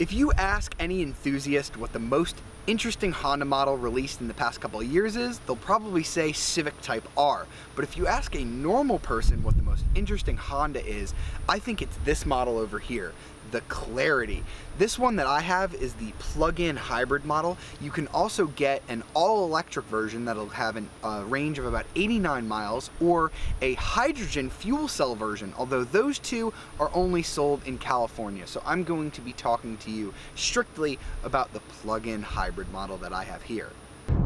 If you ask any enthusiast what the most interesting Honda model released in the past couple of years is, they'll probably say Civic Type R. But if you ask a normal person what the most interesting Honda is, I think it's this model over here, the Clarity. This one that I have is the plug-in hybrid model. You can also get an all-electric version that'll have a range of about 89 miles, or a hydrogen fuel cell version, although those two are only sold in California. So I'm going to be talking to you strictly about the plug-in hybrid model that I have here.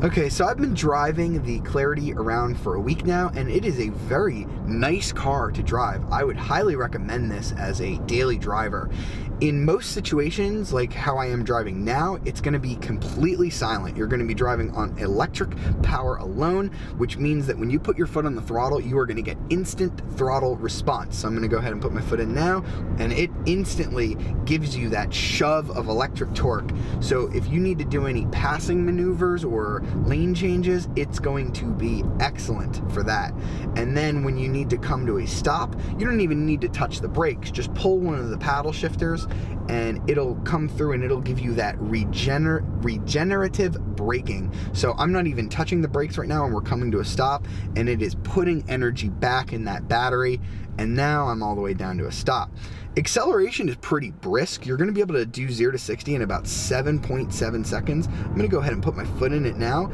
Okay, so I've been driving the Clarity around for a week now, and it is a very nice car to drive. I would highly recommend this as a daily driver. In most situations, like how I am driving now, it's going to be completely silent. You're going to be driving on electric power alone, which means that when you put your foot on the throttle, you are going to get instant throttle response. So I'm going to go ahead and put my foot in now, and it instantly gives you that shove of electric torque. So if you need to do any passing maneuvers or lane changes, it's going to be excellent for that. And then when you need to come to a stop, you don't even need to touch the brakes. Just pull one of the paddle shifters and it'll come through and it'll give you that regenerative braking. So I'm not even touching the brakes right now and we're coming to a stop, and it is putting energy back in that battery, and now I'm all the way down to a stop. Acceleration is pretty brisk. You're going to be able to do 0 to 60 in about 7.7 seconds. I'm going to go ahead and put my foot in it now.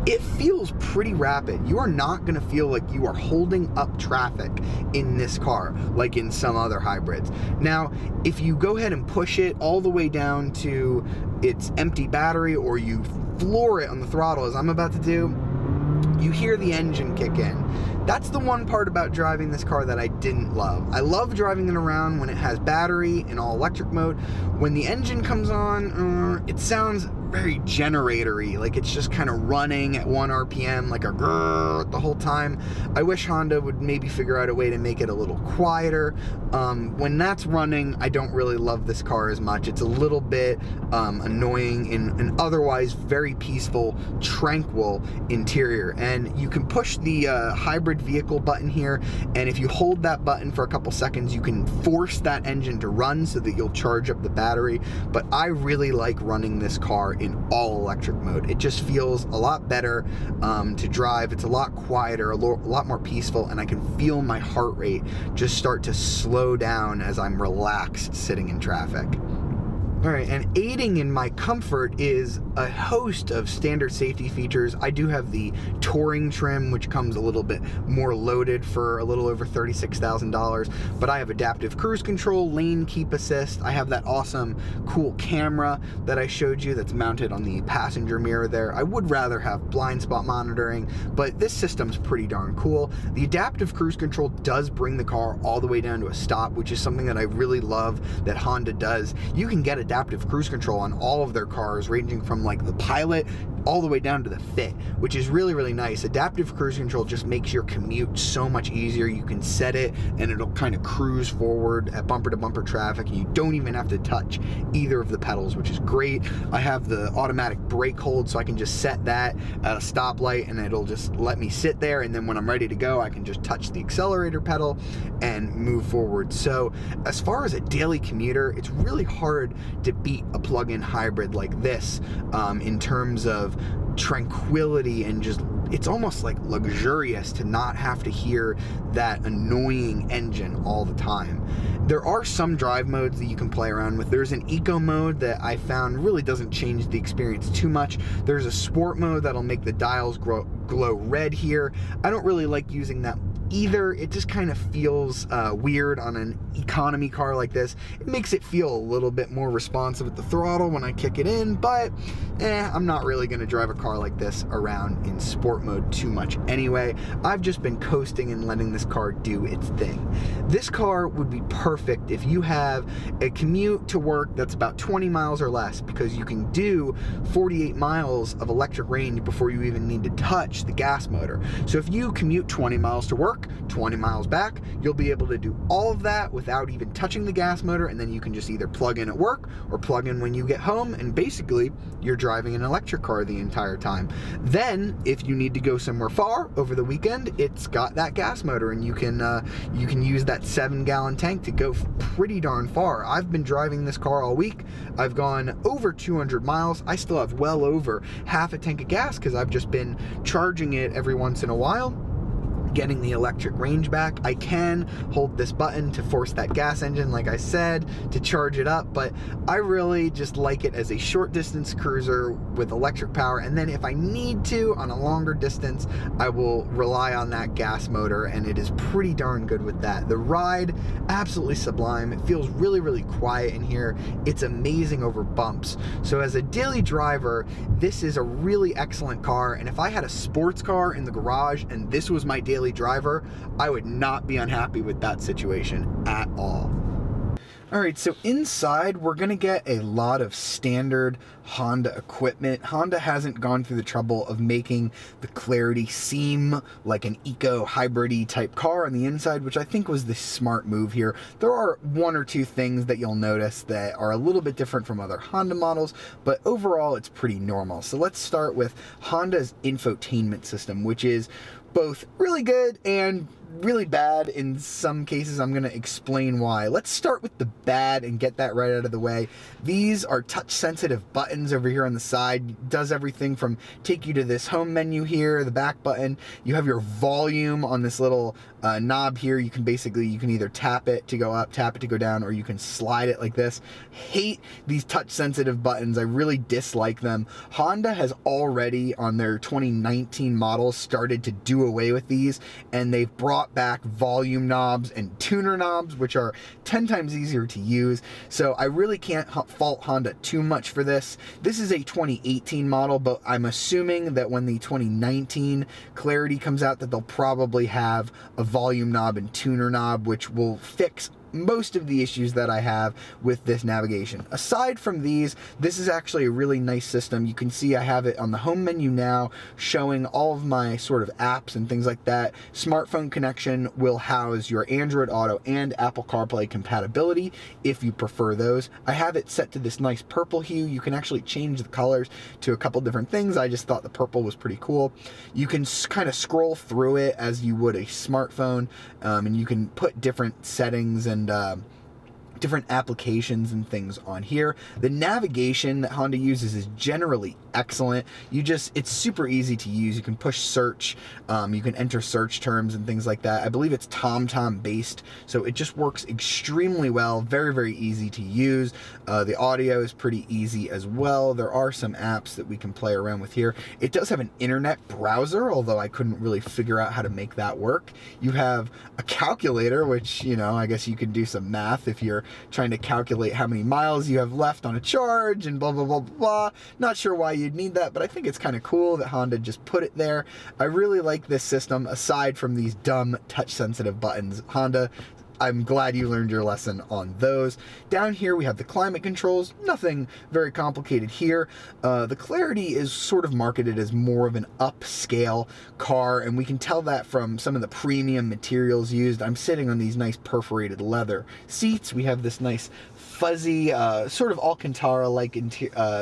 It feels pretty rapid. You are not going to feel like you are holding up traffic in this car like in some other hybrids. Now, if you go ahead and push it all the way down to its empty battery, or you floor it on the throttle as I'm about to do, you hear the engine kick in. That's the one part about driving this car that I didn't love. I love driving it around when it has battery in all electric mode. When the engine comes on, it sounds very generator-y, like it's just kind of running at 1 RPM, like a grrr the whole time. I wish Honda would maybe figure out a way to make it a little quieter. When that's running, I don't really love this car as much. It's a little bit annoying in an otherwise very peaceful, tranquil interior. And you can push the hybrid vehicle button here, and if you hold that button for a couple seconds, you can force that engine to run so that you'll charge up the battery. But I really like running this car in all electric mode. It just feels a lot better to drive. It's a lot quieter, a lot more peaceful, and I can feel my heart rate just start to slow down as I'm relaxed sitting in traffic. Alright, and aiding in my comfort is a host of standard safety features. I do have the Touring trim, which comes a little bit more loaded for a little over $36,000, but I have adaptive cruise control, lane keep assist. I have that awesome, cool camera that I showed you that's mounted on the passenger mirror there. I would rather have blind spot monitoring, but this system's pretty darn cool. The adaptive cruise control does bring the car all the way down to a stop, which is something that I really love that Honda does. You can get adaptive cruise control on all of their cars, ranging from like the Pilot all the way down to the Fit, which is really, really nice. Adaptive cruise control just makes your commute so much easier. You can set it and it'll kind of cruise forward at bumper to bumper traffic, and you don't even have to touch either of the pedals, which is great. I have the automatic brake hold, so I can just set that at a stoplight and it'll just let me sit there, and then when I'm ready to go, I can just touch the accelerator pedal and move forward. So as far as a daily commuter, it's really hard to beat a plug-in hybrid like this in terms of tranquility, and just it's almost like luxurious to not have to hear that annoying engine all the time. There are some drive modes that you can play around with. There's an eco mode that I found really doesn't change the experience too much. There's a sport mode that'll make the dials glow red here. I don't really like using that either. It just kind of feels weird on an economy car like this. It makes it feel a little bit more responsive at the throttle when I kick it in, but I'm not really going to drive a car like this around in sport mode too much anyway. I've just been coasting and letting this car do its thing. This car would be perfect if you have a commute to work that's about 20 miles or less, because you can do 48 miles of electric range before you even need to touch the gas motor. So if you commute 20 miles to work, work, 20 miles back, you'll be able to do all of that without even touching the gas motor, and then you can just either plug in at work or plug in when you get home, and basically you're driving an electric car the entire time. Then if you need to go somewhere far over the weekend, it's got that gas motor, and you can use that 7-gallon tank to go pretty darn far. I've been driving this car all week. I've gone over 200 miles. I still have well over half a tank of gas because I've just been charging it every once in a while, getting the electric range back. I can hold this button to force that gas engine, like I said, to charge it up, but I really just like it as a short distance cruiser with electric power, and then if I need to on a longer distance, I will rely on that gas motor, and it is pretty darn good with that. The ride, absolutely sublime. It feels really, really quiet in here. It's amazing over bumps. So as a daily driver, this is a really excellent car, and if I had a sports car in the garage and this was my daily driver, I would not be unhappy with that situation at all. Alright, so inside we're going to get a lot of standard Honda equipment. Honda hasn't gone through the trouble of making the Clarity seem like an eco-hybrid-y type car on the inside, which I think was the smart move here. There are one or two things that you'll notice that are a little bit different from other Honda models, but overall it's pretty normal. So let's start with Honda's infotainment system, which is both really good and really bad in some cases. I'm going to explain why. Let's start with the bad and get that right out of the way. These are touch sensitive buttons over here on the side. It does everything from take you to this home menu here, the back button. You have your volume on this little knob here. You can either tap it to go up, tap it to go down, or you can slide it like this. Hate these touch sensitive buttons. I really dislike them. Honda has already on their 2019 models started to do away with these, and they've brought back volume knobs and tuner knobs, which are 10 times easier to use. So I really can't fault Honda too much for this. This is a 2018 model, but I'm assuming that when the 2019 Clarity comes out that they'll probably have a volume knob and tuner knob, which will fix most of the issues that I have with this navigation. Aside from these, this is actually a really nice system. You can see I have it on the home menu now, showing all of my sort of apps and things like that. Smartphone connection will house your Android Auto and Apple CarPlay compatibility if you prefer those. I have it set to this nice purple hue. You can actually change the colors to a couple different things. I just thought the purple was pretty cool. You can kind of scroll through it as you would a smartphone, and you can put different settings and different applications and things on here. The navigation that Honda uses is generally excellent. It's super easy to use. You can push search, you can enter search terms and things like that. I believe it's TomTom based, so it just works extremely well. Very, very easy to use. The audio is pretty easy as well. There are some apps that we can play around with here. It does have an internet browser, although I couldn't really figure out how to make that work. You have a calculator, which, you know, I guess you can do some math if you're trying to calculate how many miles you have left on a charge and blah, blah, blah, blah. Not sure why you'd need that, but I think it's kind of cool that Honda just put it there. I really like this system, aside from these dumb touch-sensitive buttons. Honda, I'm glad you learned your lesson on those. Down here we have the climate controls. Nothing very complicated here. The Clarity is sort of marketed as more of an upscale car, and we can tell that from some of the premium materials used. I'm sitting on these nice perforated leather seats. We have this nice fuzzy, sort of Alcantara-like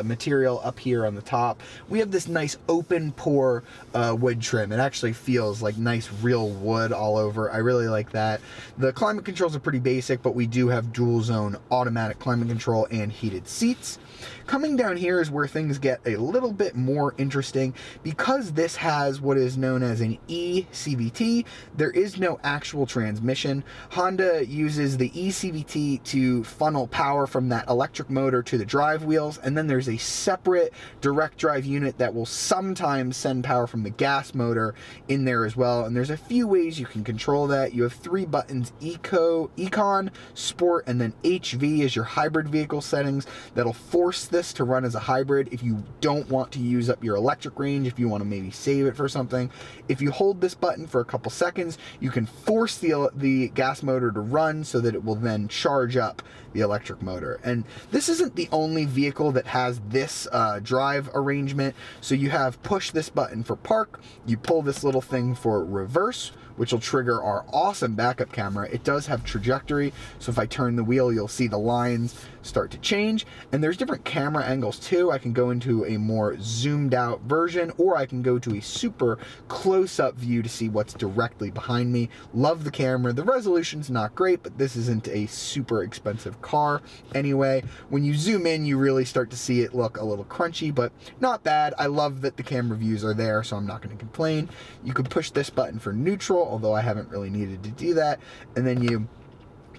material up here on the top. We have this nice open pore wood trim. It actually feels like nice real wood all over. I really like that. The climate controls are pretty basic, but we do have dual zone automatic climate control and heated seats. Coming down here is where things get a little bit more interesting. Because this has what is known as an eCVT, there is no actual transmission. Honda uses the eCVT to funnel power from that electric motor to the drive wheels, and then there's a separate direct drive unit that will sometimes send power from the gas motor in there as well. And there's a few ways you can control that. You have 3 buttons: Econ, Sport, and then HV is your hybrid vehicle settings. That'll force this to run as a hybrid if you don't want to use up your electric range, if you want to maybe save it for something. If you hold this button for a couple seconds, you can force the gas motor to run so that it will then charge up the electric electric motor. And this isn't the only vehicle that has this drive arrangement. So you have push this button for park, you pull this little thing for reverse, which will trigger our awesome backup camera. It does have trajectory, so if I turn the wheel, you'll see the lines start to change. And there's different camera angles too. I can go into a more zoomed out version, or I can go to a super close-up view to see what's directly behind me. Love the camera. The resolution's not great, but this isn't a super expensive car anyway. When you zoom in, you really start to see it look a little crunchy, but not bad. I love that the camera views are there, so I'm not going to complain. You can push this button for neutral, although I haven't really needed to do that, and then you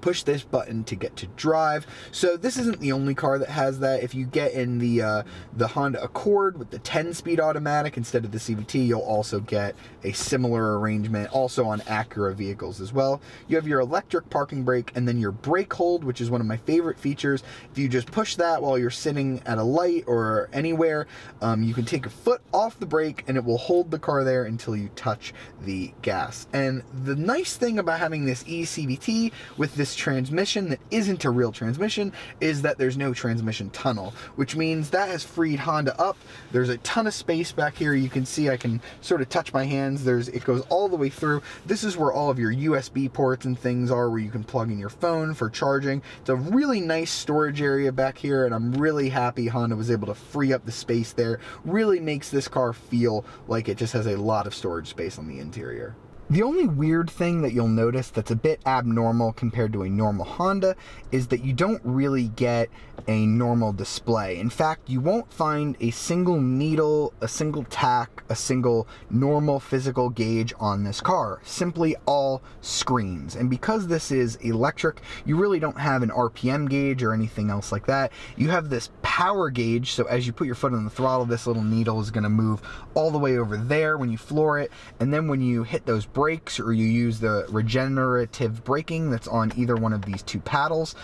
push this button to get to drive. So this isn't the only car that has that. If you get in the Honda Accord with the 10-speed automatic instead of the CVT, you'll also get a similar arrangement, also on Acura vehicles as well. You have your electric parking brake, and then your brake hold, which is one of my favorite features. If you just push that while you're sitting at a light or anywhere, you can take your foot off the brake and it will hold the car there until you touch the gas. And the nice thing about having this eCVT with this transmission that isn't a real transmission is that there's no transmission tunnel, which means that has freed Honda up. There's a ton of space back here. You can see I can sort of touch my hands. It goes all the way through. This is where all of your USB ports and things are, where you can plug in your phone for charging. It's a really nice storage area back here, and I'm really happy Honda was able to free up the space there. Really makes this car feel like it just has a lot of storage space on the interior. The only weird thing that you'll notice that's a bit abnormal compared to a normal Honda is that you don't really get a normal display. In fact, you won't find a single needle, a single tack, a single normal physical gauge on this car. Simply all screens. And because this is electric, you really don't have an RPM gauge or anything else like that. You have this power gauge, so as you put your foot on the throttle, this little needle is going to move all the way over there when you floor it, and then when you hit those brakes or you use the regenerative braking that's on either one of these two paddles,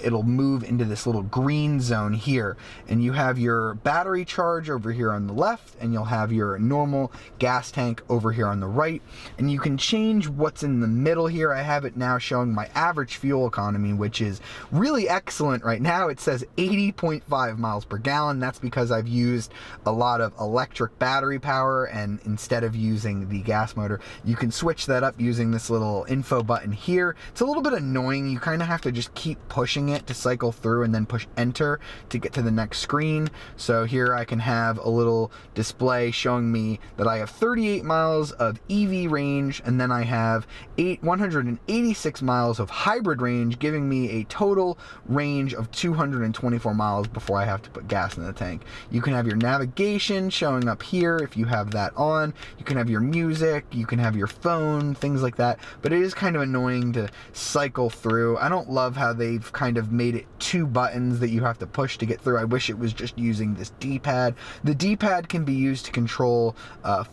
it'll move into this little green zone here, and you have your battery charge over here on the left, and you'll have your normal gas tank over here on the right, and you can change what's in the middle here. I have it now showing my average fuel economy, which is really excellent right now. It says 80.5 miles per gallon. That's because I've used a lot of electric battery power, and instead of using the gas motor, you can switch that up using this little info button here. It's a little bit annoying. You kind of have to just keep pushing it to cycle through and then push enter to get to the next screen. So here I can have a little display showing me that I have 38 miles of EV range, and then I have 186 miles of hybrid range, giving me a total range of 224 miles before I have to put gas in the tank. You can have your navigation showing up here if you have that on. You can have your music, you can have your phone, things like that, but it is kind of annoying to cycle through. I don't love how they've kind of made it two buttons that you have to push to get through. I wish it was just using this D-pad. The D-pad can be used to control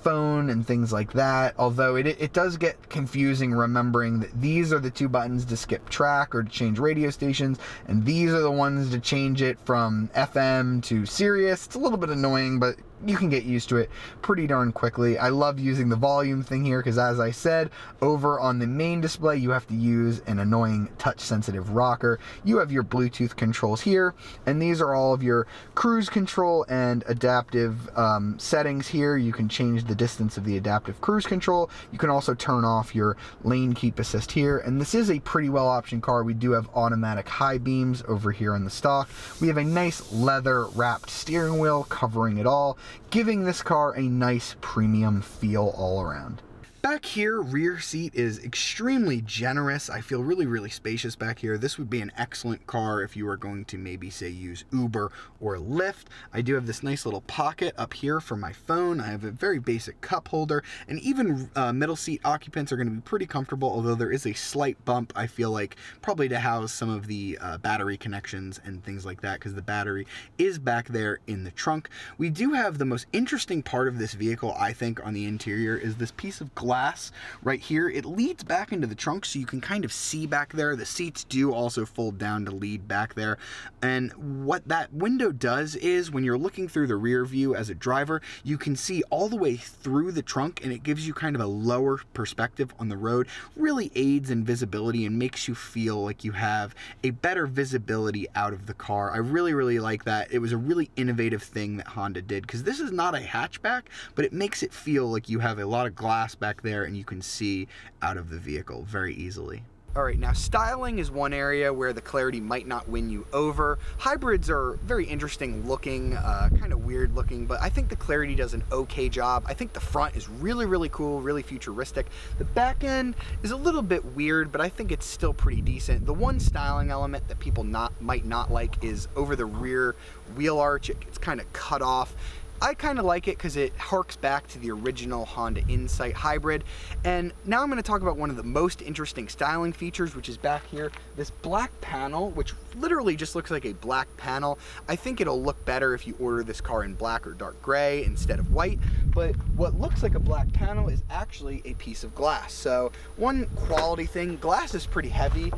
phone and things like that, although it does get confusing remembering that these are the two buttons to skip track or to change radio stations, and these are the ones to change it from FM to Sirius. It's a little bit annoying, but you can get used to it pretty darn quickly. I love using the volume thing here because, as I said, over on the main display you have to use an annoying touch-sensitive rocker. You have your Bluetooth controls here, and these are all of your cruise control and adaptive settings here. You can change the distance of the adaptive cruise control. You can also turn off your lane keep assist here, and this is a pretty well-optioned car. We do have automatic high beams over here in the stock. We have a nice leather-wrapped steering wheel covering it all, giving this car a nice premium feel all around. Back here, rear seat is extremely generous. I feel really spacious back here. This would be an excellent car if you were going to maybe say use Uber or Lyft. I do have this nice little pocket up here for my phone. I have a very basic cup holder, and even middle seat occupants are going to be pretty comfortable, although there is a slight bump, I feel like, probably to house some of the battery connections and things like that, because the battery is back there in the trunk. We do have the most interesting part of this vehicle, I think, on the interior is this piece of glass glass right here. It leads back into the trunk so you can kind of see back there. The seats do also fold down to lead back there. And what that window does is when you're looking through the rear view as a driver, you can see all the way through the trunk, and it gives you kind of a lower perspective on the road. Really aids in visibility and makes you feel like you have a better visibility out of the car. I really, really like that. It was a really innovative thing that Honda did, because this is not a hatchback, but it makes it feel like you have a lot of glass back there and you can see out of the vehicle very easily. All right, now styling is one area where the clarity might not win you over. Hybrids are very interesting looking, kind of weird looking, but I think the clarity does an okay job. I think the front is really, really cool, really futuristic. The back end is a little bit weird, but I think it's still pretty decent. The one styling element that people might not like is over the rear wheel arch. It's kind of cut off. I kind of like it because it harks back to the original Honda Insight hybrid. And now I'm going to talk about one of the most interesting styling features, which is back here. This black panel, which literally just looks like a black panel. I think it'll look better if you order this car in black or dark gray instead of white. But what looks like a black panel is actually a piece of glass. So one quality thing, glass is pretty heavy.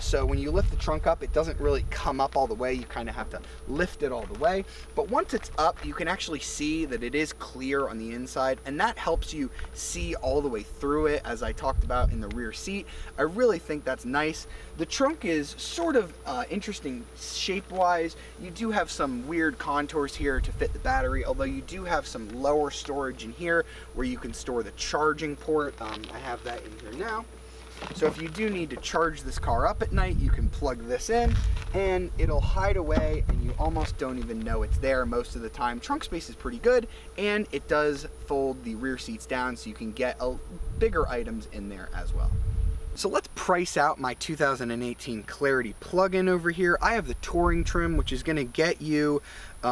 So when you lift the trunk up, it doesn't really come up all the way. You kind of have to lift it all the way. But once it's up, you can actually see that it is clear on the inside, and that helps you see all the way through it, as I talked about in the rear seat. I really think that's nice. The trunk is sort of interesting shape-wise. You do have some weird contours here to fit the battery, although you do have some lower storage in here where you can store the charging port. I have that in here now. So if you do need to charge this car up at night, you can plug this in and it'll hide away and you almost don't even know it's there most of the time. Trunk space is pretty good, and it does fold the rear seats down so you can get bigger items in there as well. So let's price out my 2018 Clarity plug-in over here. I have the Touring trim, which is going to get you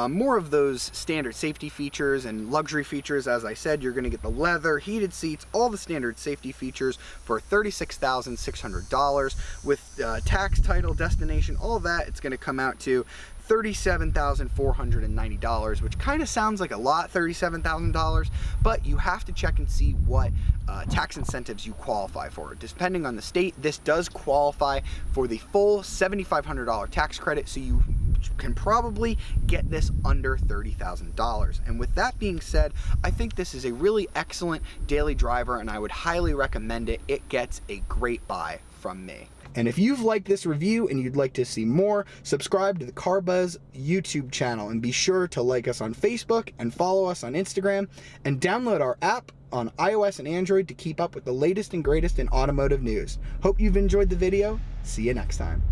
more of those standard safety features and luxury features. As I said, you're going to get the leather, heated seats, all the standard safety features for $36,600 with tax, title, destination, all that. It's going to come out to $37,490, which kind of sounds like a lot, $37,000, but you have to check and see what tax incentives you qualify for. Depending on the state, this does qualify for the full $7,500 tax credit, so you can probably get this under $30,000. And with that being said, I think this is a really excellent daily driver, and I would highly recommend it. It gets a great buy from me. And if you've liked this review and you'd like to see more, subscribe to the Car Buzz YouTube channel, and be sure to like us on Facebook and follow us on Instagram, and download our app on iOS and Android to keep up with the latest and greatest in automotive news. Hope you've enjoyed the video. See you next time.